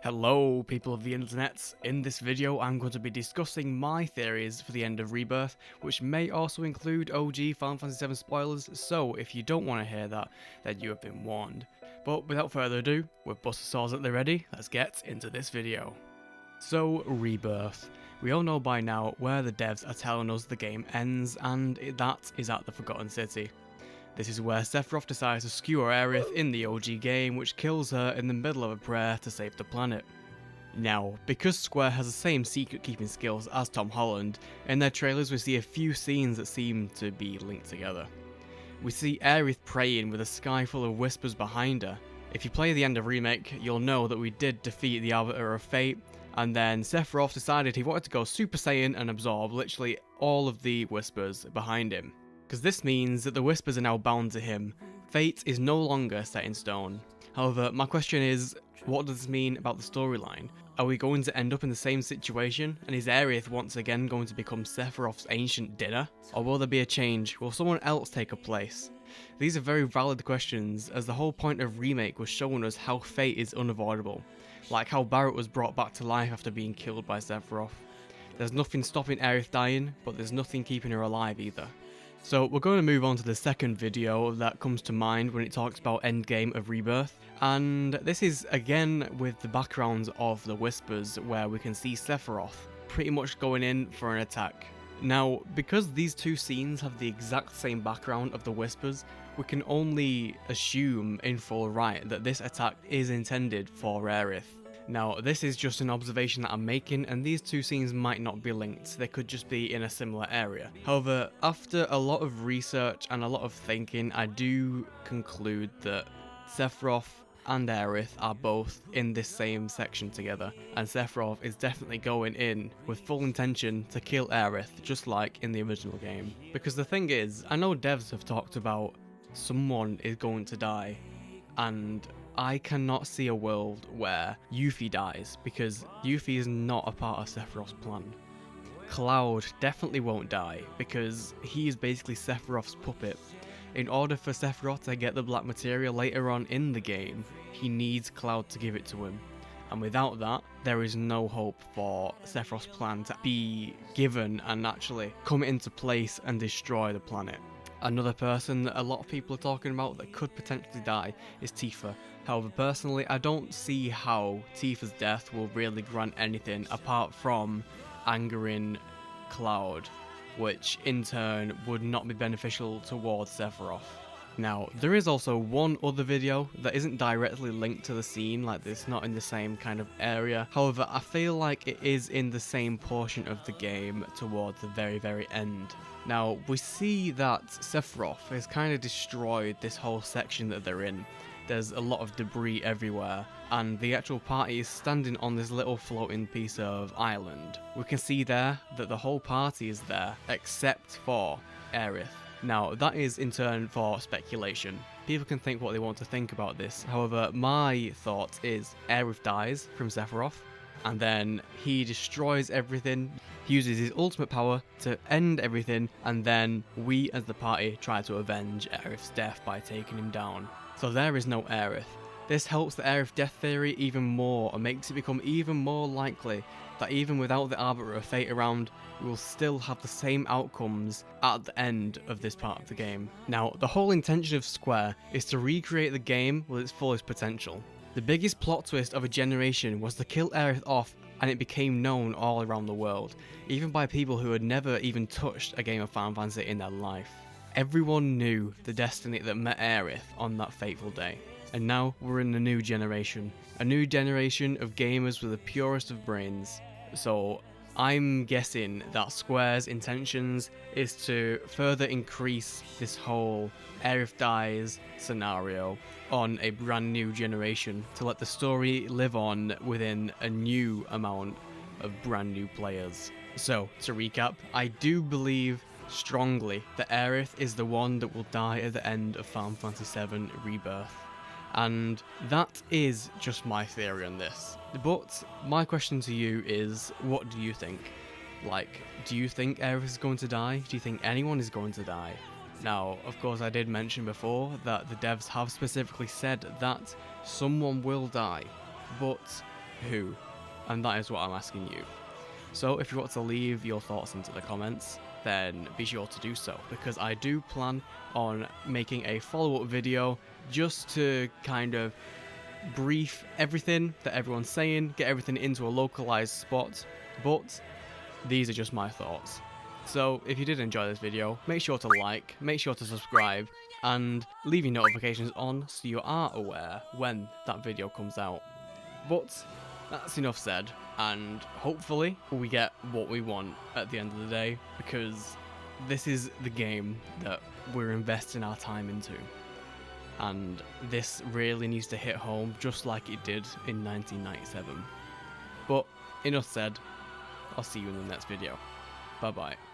Hello people of the internet, in this video I'm going to be discussing my theories for the end of Rebirth, which may also include OG Final Fantasy VII spoilers, so if you don't want to hear that, then you have been warned. But without further ado, with Buster Swords at the ready, let's get into this video. So, Rebirth. We all know by now where the devs are telling us the game ends, and that is at the Forgotten City. This is where Sephiroth decides to skewer Aerith in the OG game, which kills her in the middle of a prayer to save the planet. Now, because Square has the same secret keeping skills as Tom Holland, in their trailers we see a few scenes that seem to be linked together. We see Aerith praying with a sky full of whispers behind her. If you play the end of Remake, you'll know that we did defeat the Arbiter of Fate, and then Sephiroth decided he wanted to go Super Saiyan and absorb literally all of the whispers behind him. Because this means that the whispers are now bound to him. Fate is no longer set in stone. However, my question is, what does this mean about the storyline? Are we going to end up in the same situation, and is Aerith once again going to become Sephiroth's ancient dinner? Or will there be a change? Will someone else take a place? These are very valid questions, as the whole point of Remake was showing us how fate is unavoidable. Like how Barrett was brought back to life after being killed by Sephiroth. There's nothing stopping Aerith dying, but there's nothing keeping her alive either. So we're going to move on to the second video that comes to mind when it talks about endgame of Rebirth, and this is again with the background of the whispers where we can see Sephiroth pretty much going in for an attack. Now, because these two scenes have the exact same background of the whispers, we can only assume in full right that this attack is intended for Aerith. Now, this is just an observation that I'm making, and these two scenes might not be linked, they could just be in a similar area. However, after a lot of research and a lot of thinking, I do conclude that Sephiroth and Aerith are both in this same section together, and Sephiroth is definitely going in with full intention to kill Aerith, just like in the original game. Because the thing is, I know devs have talked about someone is going to die, and I cannot see a world where Yuffie dies, because Yuffie is not a part of Sephiroth's plan. Cloud definitely won't die, because he is basically Sephiroth's puppet. In order for Sephiroth to get the black materia later on in the game, he needs Cloud to give it to him. And without that, there is no hope for Sephiroth's plan to be given and actually come into place and destroy the planet. Another person that a lot of people are talking about that could potentially die is Tifa. However, personally, I don't see how Tifa's death will really grant anything apart from angering Cloud, which in turn would not be beneficial towards Sephiroth. Now, there is also one other video that isn't directly linked to the scene, like it's not in the same kind of area. However, I feel like it is in the same portion of the game towards the very end. Now, we see that Sephiroth has kind of destroyed this whole section that they're in. There's a lot of debris everywhere, and the actual party is standing on this little floating piece of island. We can see there that the whole party is there, except for Aerith. Now, that is in turn for speculation. People can think what they want to think about this. However, my thought is Aerith dies from Sephiroth, and then he destroys everything. He uses his ultimate power to end everything, and then we as the party try to avenge Aerith's death by taking him down. So there is no Aerith. This helps the Aerith death theory even more and makes it become even more likely that even without the Arbiter of Fate around, we will still have the same outcomes at the end of this part of the game. Now, the whole intention of Square is to recreate the game with its fullest potential. The biggest plot twist of a generation was to kill Aerith off, and it became known all around the world, even by people who had never even touched a game of Final Fantasy in their life. Everyone knew the destiny that met Aerith on that fateful day. And now we're in a new generation of gamers with the purest of brains. So I'm guessing that Square's intentions is to further increase this whole Aerith dies scenario on a brand new generation to let the story live on within a new amount of brand new players. So, to recap, I do believe strongly that Aerith is the one that will die at the end of Final Fantasy VII Rebirth. And that is just my theory on this. But my question to you is, what do you think? Like, do you think Aerith is going to die? Do you think anyone is going to die? Now, of course, I did mention before that the devs have specifically said that someone will die, but who? And that is what I'm asking you. So if you want to leave your thoughts into the comments, then be sure to do so, because I do plan on making a follow-up video just to kind of brief everything that everyone's saying, get everything into a localized spot, but these are just my thoughts. So if you did enjoy this video, make sure to like, make sure to subscribe, and leave your notifications on so you are aware when that video comes out. But that's enough said, and hopefully we get what we want at the end of the day, because this is the game that we're investing our time into. And this really needs to hit home just like it did in 1997. But enough said, I'll see you in the next video. Bye bye.